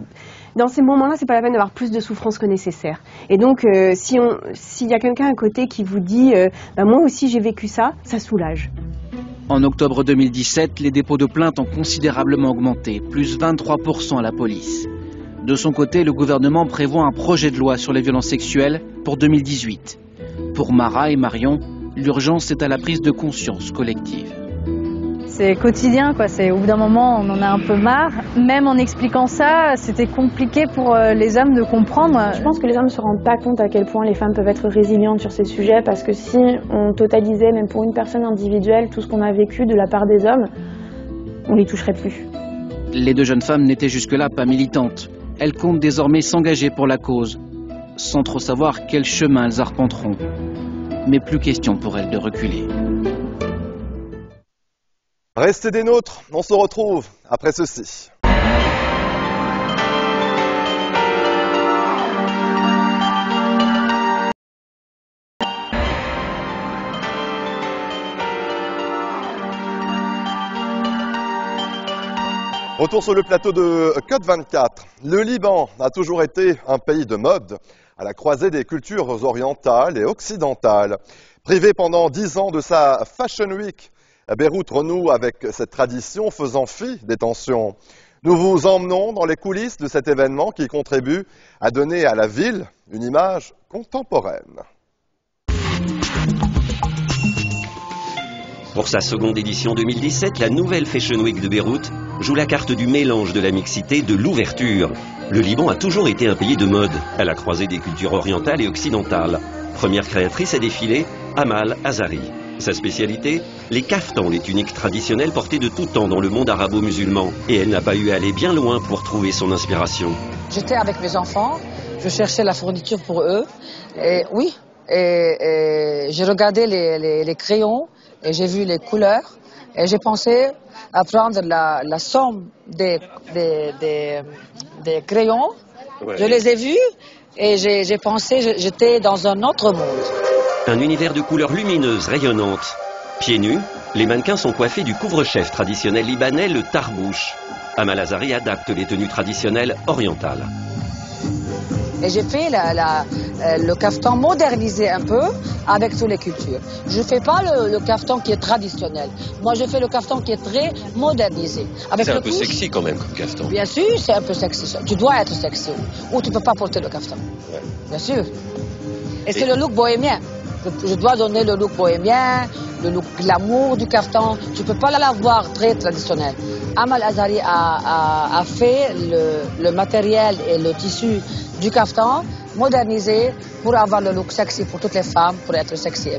[SPEAKER 8] Dans ces moments-là, c'est pas la peine d'avoir plus de souffrance que nécessaire. Et donc s'il y a quelqu'un à côté qui vous dit moi aussi j'ai vécu ça, ça soulage.
[SPEAKER 7] En octobre 2017, les dépôts de plainte ont considérablement augmenté, plus 23% à la police. De son côté, le gouvernement prévoit un projet de loi sur les violences sexuelles pour 2018. Pour Mara et Marion, l'urgence est à la prise de conscience collective.
[SPEAKER 6] C'est quotidien, quoi. Au bout d'un moment, on en a un peu marre. Même en expliquant ça, c'était compliqué pour les hommes de comprendre.
[SPEAKER 9] Je pense que les hommes ne se rendent pas compte à quel point les femmes peuvent être résilientes sur ces sujets, parce que si on totalisait, même pour une personne individuelle, tout ce qu'on a vécu de la part des hommes, on n'y toucherait plus.
[SPEAKER 7] Les deux jeunes femmes n'étaient jusque-là pas militantes. Elles comptent désormais s'engager pour la cause, sans trop savoir quel chemin elles arpenteront. Mais plus question pour elles de reculer.
[SPEAKER 1] Restez des nôtres, on se retrouve après ceci. Retour sur le plateau de Code 24. Le Liban a toujours été un pays de mode, à la croisée des cultures orientales et occidentales. Privé pendant 10 ans de sa Fashion Week, Beyrouth renoue avec cette tradition, faisant fi des tensions. Nous vous emmenons dans les coulisses de cet événement qui contribue à donner à la ville une image contemporaine.
[SPEAKER 12] Pour sa seconde édition 2017, la nouvelle Fashion Week de Beyrouth joue la carte du mélange, de la mixité, de l'ouverture. Le Liban a toujours été un pays de mode, à la croisée des cultures orientales et occidentales. Première créatrice à défiler, Amal Azari. Sa spécialité, les caftans, les tuniques traditionnelles portées de tout temps dans le monde arabo-musulman. Et elle n'a pas eu à aller bien loin pour trouver son inspiration.
[SPEAKER 13] J'étais avec mes enfants, je cherchais la fourniture pour eux. Et oui, et j'ai regardé les crayons et j'ai vu les couleurs. Et j'ai pensé à prendre la somme des crayons. Ouais. Je les ai vus et j'ai pensé j'étais dans un autre monde.
[SPEAKER 12] Un univers de couleurs lumineuses, rayonnantes. Pieds nus, les mannequins sont coiffés du couvre-chef traditionnel libanais, le tarbouche. Amal Azari adapte les tenues traditionnelles orientales.
[SPEAKER 13] Et j'ai fait le caftan modernisé un peu avec toutes les cultures. Je ne fais pas le caftan qui est traditionnel. Moi, je fais le caftan qui est très modernisé.
[SPEAKER 12] C'est un peu sexy quand même comme caftan.
[SPEAKER 13] Bien sûr, c'est un peu sexy. Tu dois être sexy. Ou tu ne peux pas porter le caftan. Ouais. Bien sûr. Et c'est le look bohémien. Je dois donner le look bohémien, le look glamour du caftan. Tu ne peux pas l'avoir très traditionnel. Amal Azari a fait le matériel et le tissu du caftan modernisé pour avoir le look sexy pour toutes les femmes, pour être sexy.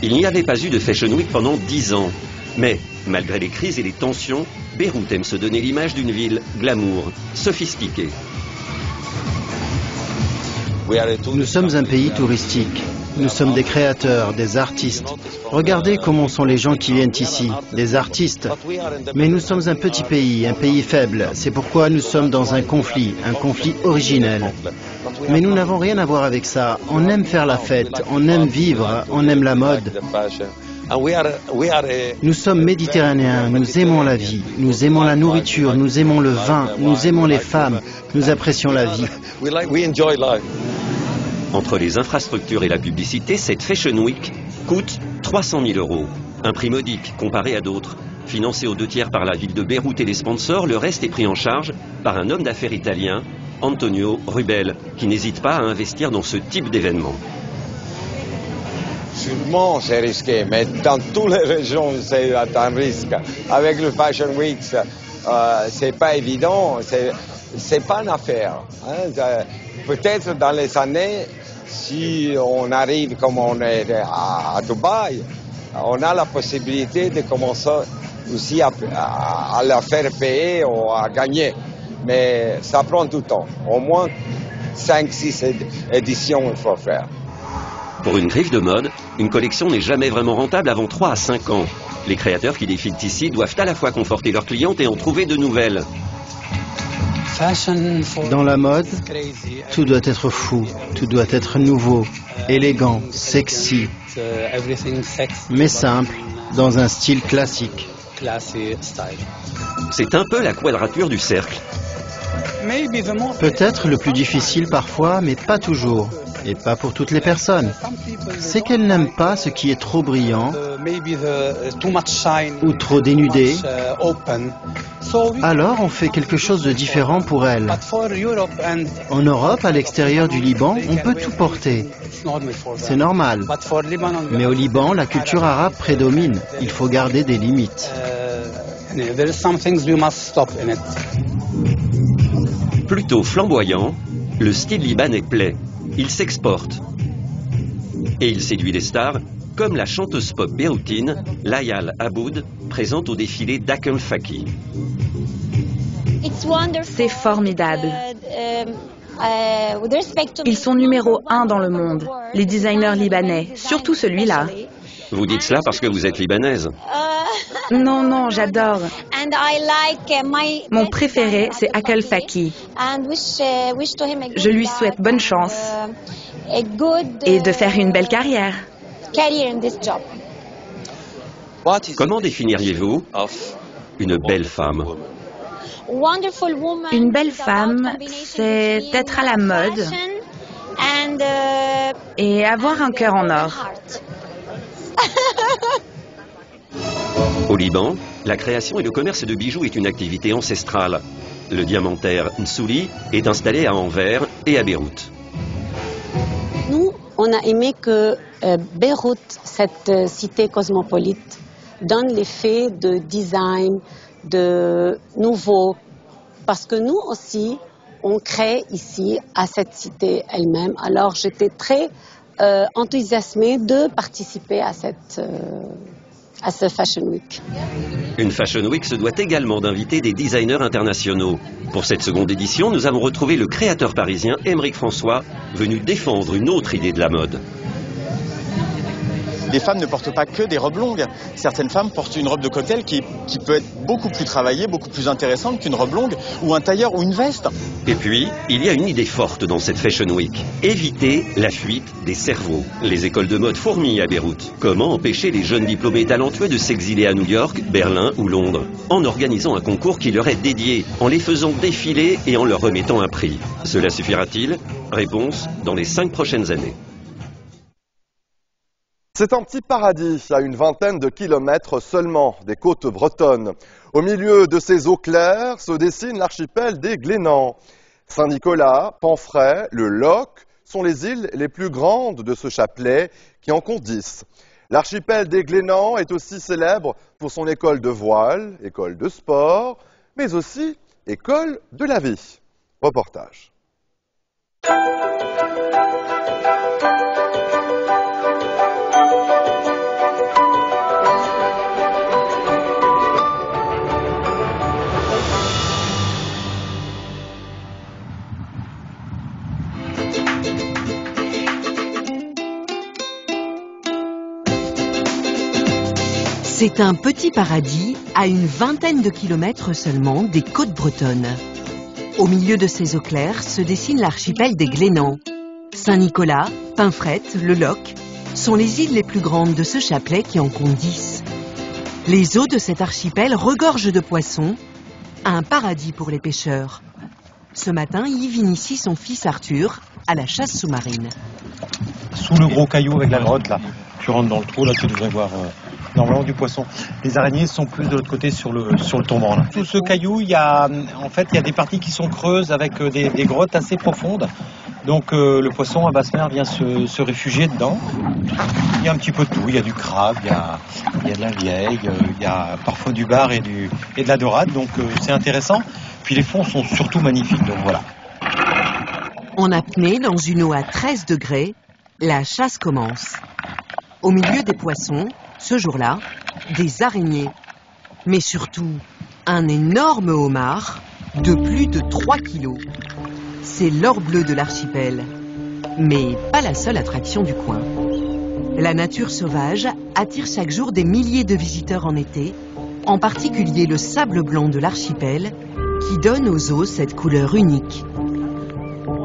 [SPEAKER 12] Il n'y avait pas eu de Fashion Week pendant 10 ans. Mais, malgré les crises et les tensions, Beyrouth aime se donner l'image d'une ville glamour, sophistiquée.
[SPEAKER 15] Nous sommes un pays touristique. Nous sommes des créateurs, des artistes. Regardez comment sont les gens qui viennent ici, des artistes. Mais nous sommes un petit pays faible. C'est pourquoi nous sommes dans un conflit originel. Mais nous n'avons rien à voir avec ça. On aime faire la fête, on aime vivre, on aime la mode. Nous sommes méditerranéens, nous aimons la vie, nous aimons la nourriture, nous aimons le vin, nous aimons les femmes, nous apprécions la vie.
[SPEAKER 12] Entre les infrastructures et la publicité, cette Fashion Week coûte 300 000 €. Un prix modique comparé à d'autres. Financé aux 2/3 par la ville de Beyrouth et les sponsors, le reste est pris en charge par un homme d'affaires italien, Antonio Rubel, qui n'hésite pas à investir dans ce type d'événement.
[SPEAKER 17] Sûrement, c'est risqué, mais dans toutes les régions, c'est un risque. Avec le Fashion Week, c'est pas évident, c'est pas une affaire. Hein. Peut-être dans les années, si on arrive comme on est à Dubaï, on a la possibilité de commencer aussi à la faire payer ou à gagner. Mais ça prend du temps. Au moins 5-6 éditions il faut faire.
[SPEAKER 12] Pour une griffe de mode, une collection n'est jamais vraiment rentable avant 3 à 5 ans. Les créateurs qui défilent ici doivent à la fois conforter leurs clientes et en trouver de nouvelles.
[SPEAKER 15] Dans la mode, tout doit être fou, tout doit être nouveau, élégant, sexy, mais simple, dans un style classique.
[SPEAKER 12] C'est un peu la quadrature du cercle.
[SPEAKER 15] Peut-être le plus difficile parfois, mais pas toujours. Et pas pour toutes les personnes. C'est qu'elles n'aiment pas ce qui est trop brillant ou trop dénudé. Alors on fait quelque chose de différent pour elles. En Europe, à l'extérieur du Liban, on peut tout porter. C'est normal. Mais au Liban, la culture arabe prédomine. Il faut garder des limites.
[SPEAKER 12] Plutôt flamboyant, le style libanais plaît. Il s'exporte. Et il séduit les stars, comme la chanteuse pop béroutine Layal Aboud, présente au défilé d'Akel Faki.
[SPEAKER 18] C'est formidable. Ils sont numéro 1 dans le monde, les designers libanais, surtout celui-là.
[SPEAKER 12] Vous dites cela parce que vous êtes libanaise?
[SPEAKER 18] Non, j'adore. Mon préféré, c'est Akel Faki. Je lui souhaite bonne chance et de faire une belle carrière.
[SPEAKER 12] Comment définiriez-vous une belle femme?
[SPEAKER 18] Une belle femme, c'est être à la mode et avoir un cœur en or.
[SPEAKER 12] Au Liban, la création et le commerce de bijoux est une activité ancestrale. Le diamantaire Nsouli est installé à Anvers et à Beyrouth.
[SPEAKER 19] Nous, on a aimé que Beyrouth, cette cité cosmopolite, donne l'effet de design, de nouveau. Parce que nous aussi, on crée ici, à cette cité elle-même. Alors j'étais très enthousiasmée de participer à ce Fashion Week.
[SPEAKER 12] Une Fashion Week se doit également d'inviter des designers internationaux. Pour cette seconde édition, nous avons retrouvé le créateur parisien Aymeric François, venu défendre une autre idée de la mode.
[SPEAKER 20] Les femmes ne portent pas que des robes longues. Certaines femmes portent une robe de cocktail qui peut être beaucoup plus travaillée, beaucoup plus intéressante qu'une robe longue, ou un tailleur ou une veste.
[SPEAKER 12] Et puis, il y a une idée forte dans cette Fashion Week. Éviter la fuite des cerveaux. Les écoles de mode fourmillent à Beyrouth. Comment empêcher les jeunes diplômés talentueux de s'exiler à New York, Berlin ou Londres? En organisant un concours qui leur est dédié, en les faisant défiler et en leur remettant un prix. Cela suffira-t-il? Réponse dans les 5 prochaines années.
[SPEAKER 1] C'est un petit paradis à une vingtaine de kilomètres seulement des côtes bretonnes. Au milieu de ces eaux claires se dessine l'archipel des Glénans. Saint-Nicolas, Panfray, le Loch sont les îles les plus grandes de ce chapelet qui en compte 10. L'archipel des Glénans est aussi célèbre pour son école de voile, école de sport, mais aussi école de la vie. Reportage.
[SPEAKER 5] C'est un petit paradis à une vingtaine de kilomètres seulement des côtes bretonnes. Au milieu de ces eaux claires se dessine l'archipel des Glénans. Saint-Nicolas, Pinfret, Le Loc sont les îles les plus grandes de ce chapelet qui en compte 10. Les eaux de cet archipel regorgent de poissons, un paradis pour les pêcheurs. Ce matin, Yves initie son fils Arthur à la chasse sous-marine.
[SPEAKER 16] Sous le gros caillou avec la grotte, là, tu rentres dans le trou, là tu devrais voir normalement du poisson. Les araignées sont plus de l'autre côté sur le tourment. Là. Sous ce caillou, il y a des parties qui sont creuses avec des grottes assez profondes. Donc le poisson à basse mer vient se réfugier dedans. Il y a un petit peu de tout, il y a du crabe, il y a de la vieille, il y a parfois du bar et de la dorade, donc c'est intéressant. Puis les fonds sont surtout magnifiques, donc voilà.
[SPEAKER 5] En apnée, dans une eau à 13 degrés, la chasse commence. Au milieu des poissons, ce jour-là, des araignées. Mais surtout, un énorme homard de plus de 3 kilos. C'est l'or bleu de l'archipel. Mais pas la seule attraction du coin. La nature sauvage attire chaque jour des milliers de visiteurs en été, en particulier le sable blanc de l'archipel, qui donne aux eaux cette couleur unique.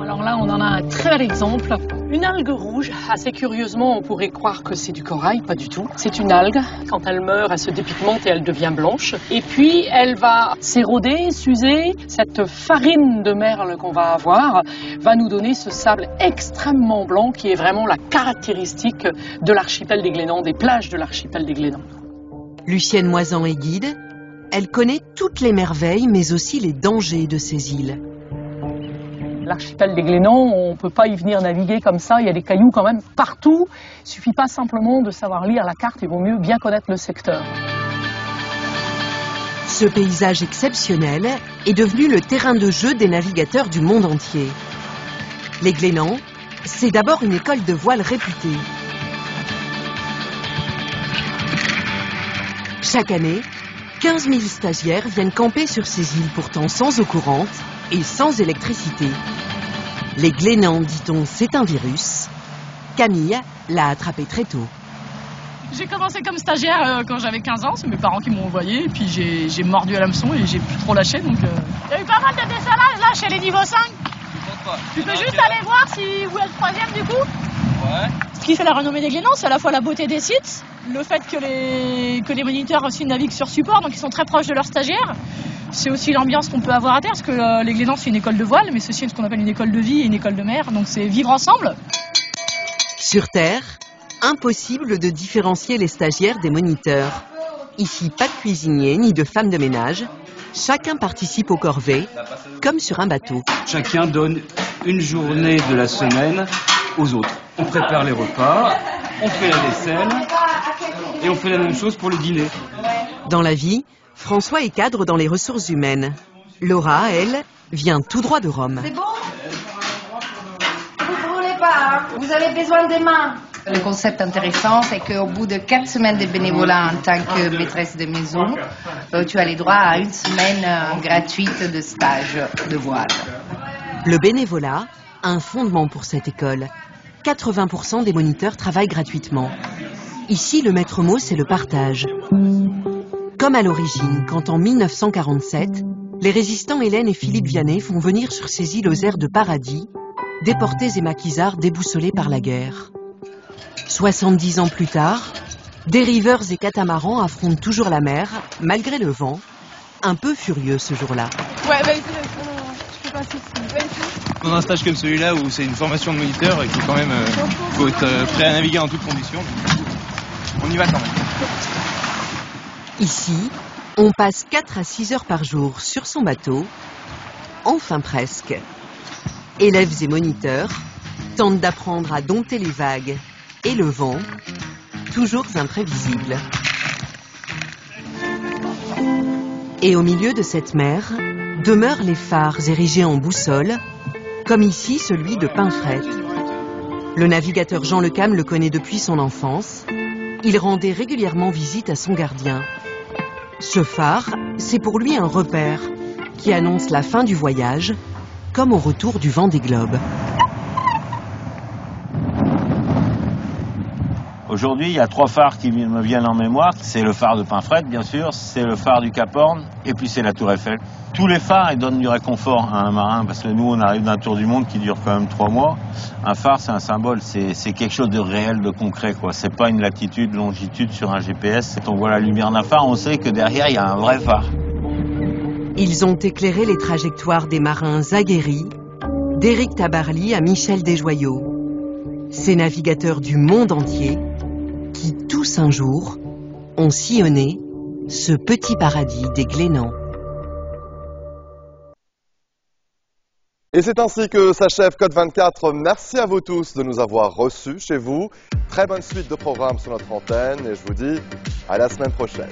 [SPEAKER 21] Alors là, on en a un très bel exemple. Une algue rouge, assez curieusement, on pourrait croire que c'est du corail, pas du tout. C'est une algue. Quand elle meurt, elle se dépigmente et elle devient blanche. Et puis, elle va s'éroder, s'user. Cette farine de merle qu'on va avoir va nous donner ce sable extrêmement blanc qui est vraiment la caractéristique de l'archipel des Glénans, des plages de l'archipel des Glénans.
[SPEAKER 5] Lucienne Moisan est guide. Elle connaît toutes les merveilles, mais aussi les dangers de ces îles.
[SPEAKER 21] L'archipel des Glénans, on ne peut pas y venir naviguer comme ça, il y a des cailloux quand même partout. Il ne suffit pas simplement de savoir lire la carte, il vaut mieux bien connaître le secteur.
[SPEAKER 5] Ce paysage exceptionnel est devenu le terrain de jeu des navigateurs du monde entier. Les Glénans, c'est d'abord une école de voile réputée. Chaque année, 15 000 stagiaires viennent camper sur ces îles pourtant sans eau courante et sans électricité. Les Glénans, dit-on, c'est un virus. Camille l'a attrapé très tôt.
[SPEAKER 22] J'ai commencé comme stagiaire quand j'avais 15 ans, c'est mes parents qui m'ont envoyé, et puis j'ai mordu à l'hameçon et j'ai plus trop lâché. Donc, Il y a eu pas mal de dessalage là chez les niveaux 5. Tu peux juste aller voir où est le troisième du coup. Ouais. Ce qui fait la renommée des Glénans, c'est à la fois la beauté des sites, le fait que les moniteurs aussi naviguent sur support, donc ils sont très proches de leurs stagiaires. C'est aussi l'ambiance qu'on peut avoir à terre, parce que les Glénans, c'est une école de voile, mais ceci est ce qu'on appelle une école de vie et une école de mer, donc c'est vivre ensemble.
[SPEAKER 5] Sur Terre, impossible de différencier les stagiaires des moniteurs. Ici, pas de cuisinier ni de femme de ménage. Chacun participe aux corvées, comme sur un bateau.
[SPEAKER 23] Chacun donne une journée de la semaine aux autres. On prépare les repas, on fait la vaisselle et on fait la même chose pour le dîner.
[SPEAKER 5] Dans la vie, François est cadre dans les ressources humaines. Laura, elle, vient tout droit de Rome.
[SPEAKER 26] C'est bon? Vous ne brûlez pas, hein? Vous avez besoin des mains. Le concept intéressant, c'est qu'au bout de 4 semaines de bénévolat en tant que maîtresse de maison, tu as les droits à 1 semaine gratuite de stage de voile.
[SPEAKER 5] Le bénévolat, un fondement pour cette école. 80% des moniteurs travaillent gratuitement. Ici, le maître mot, c'est le partage. Comme à l'origine, quand en 1947, les résistants Hélène et Philippe Vianney font venir sur ces îles aux airs de paradis, déportés et maquisards déboussolés par la guerre. 70 ans plus tard, dériveurs et catamarans affrontent toujours la mer, malgré le vent, un peu furieux ce jour-là.
[SPEAKER 22] Ouais, bah ici, je peux pas ici.
[SPEAKER 23] Dans un stage comme celui-là où c'est une formation de moniteur, il faut quand même faut être prêt à naviguer en toutes conditions. On y va quand même.
[SPEAKER 5] Ici, on passe 4 à 6 heures par jour sur son bateau, enfin presque. Élèves et moniteurs tentent d'apprendre à dompter les vagues et le vent, toujours imprévisible. Et au milieu de cette mer, demeurent les phares érigés en boussole, comme ici celui de Pinfret. Le navigateur Jean Le Cam le connaît depuis son enfance. Il rendait régulièrement visite à son gardien. Ce phare, c'est pour lui un repère qui annonce la fin du voyage, comme au retour du Vendée Globe.
[SPEAKER 2] Aujourd'hui, il y a 3 phares qui me viennent en mémoire. C'est le phare de Pinfret, bien sûr, c'est le phare du Cap Horn, et puis c'est la Tour Eiffel. Tous les phares, ils donnent du réconfort à un marin, parce que nous, on arrive d'un tour du monde qui dure quand même 3 mois. Un phare, c'est un symbole, c'est quelque chose de réel, de concret, quoi. C'est pas une latitude, longitude sur un GPS. Quand on voit la lumière d'un phare, on sait que derrière, il y a un vrai phare.
[SPEAKER 5] Ils ont éclairé les trajectoires des marins aguerris, d'Éric Tabarly à Michel Desjoyaux. Ces navigateurs du monde entier qui, tous un jour, ont sillonné ce petit paradis des Glénans.
[SPEAKER 1] Et c'est ainsi que s'achève Code 24. Merci à vous tous de nous avoir reçus chez vous. Très bonne suite de programmes sur notre antenne et je vous dis à la semaine prochaine.